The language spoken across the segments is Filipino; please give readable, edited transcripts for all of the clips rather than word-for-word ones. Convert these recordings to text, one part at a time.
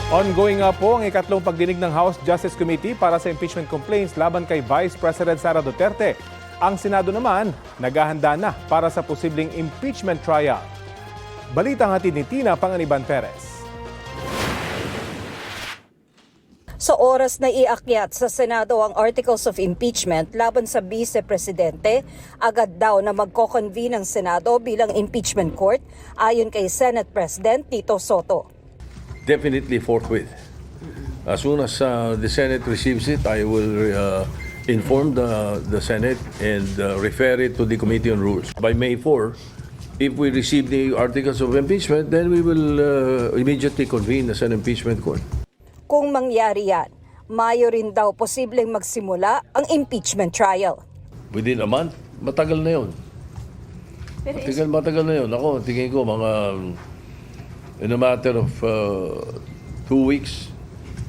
Ongoing nga po ang ikatlong pagdinig ng House Justice Committee para sa impeachment complaints laban kay Vice President Sara Duterte. Ang Senado naman, naghahanda na para sa posibleng impeachment trial. Balitang hatid ni Tina Panganiban Perez. Sa oras na iakyat sa Senado ang Articles of Impeachment laban sa Vice Presidente, agad daw na magko-convene ang Senado bilang impeachment court ayon kay Senate President Tito Soto. Definitely forthwith. As soon as the Senate receives it, I will inform the Senate and refer it to the Committee on Rules. By May 4, if we receive the articles of impeachment, then we will immediately convene as an impeachment court. Kung mangyari yan, Mayo rin daw posibleng magsimula ang impeachment trial. Within a month, matagal na yun. Matagal na yun. Ako, tingin ko mga in a matter of 2 weeks,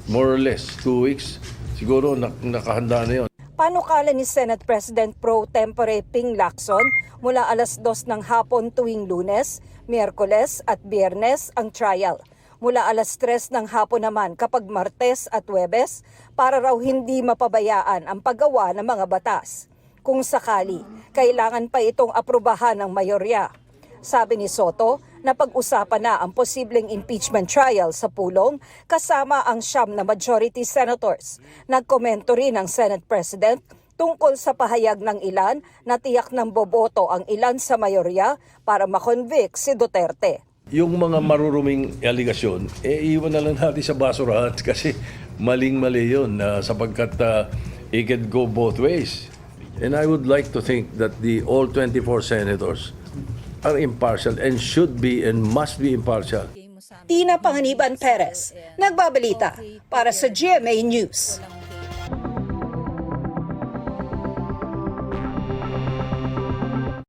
more or less 2 weeks, siguro nakahanda na yun. Panukala ni Senate President Pro Tempore Ping Lacson mula alas 2 ng hapon tuwing Lunes, Miyerkules at Biyernes ang trial. Mula alas 3 ng hapon naman kapag Martes at Huwebes para raw hindi mapabayaan ang paggawa ng mga batas. Kung sakali, kailangan pa itong aprubahan ng mayorya. Sabi ni Soto, napag-usapan na ang posibleng impeachment trial sa pulong kasama ang 9 na majority senators. Nagkomento rin ang Senate President tungkol sa pahayag ng ilan na tiyak ng boboto ang ilan sa mayorya para makonvict si Duterte. Yung mga maruruming aligasyon, iwan na lang natin sa basurahan kasi maling-mali yun sapagkat it can go both ways. And I would like to think that all 24 senators are impartial and should be and must be impartial. Tina Panganiban Perez, nagbabalita para sa GMA News.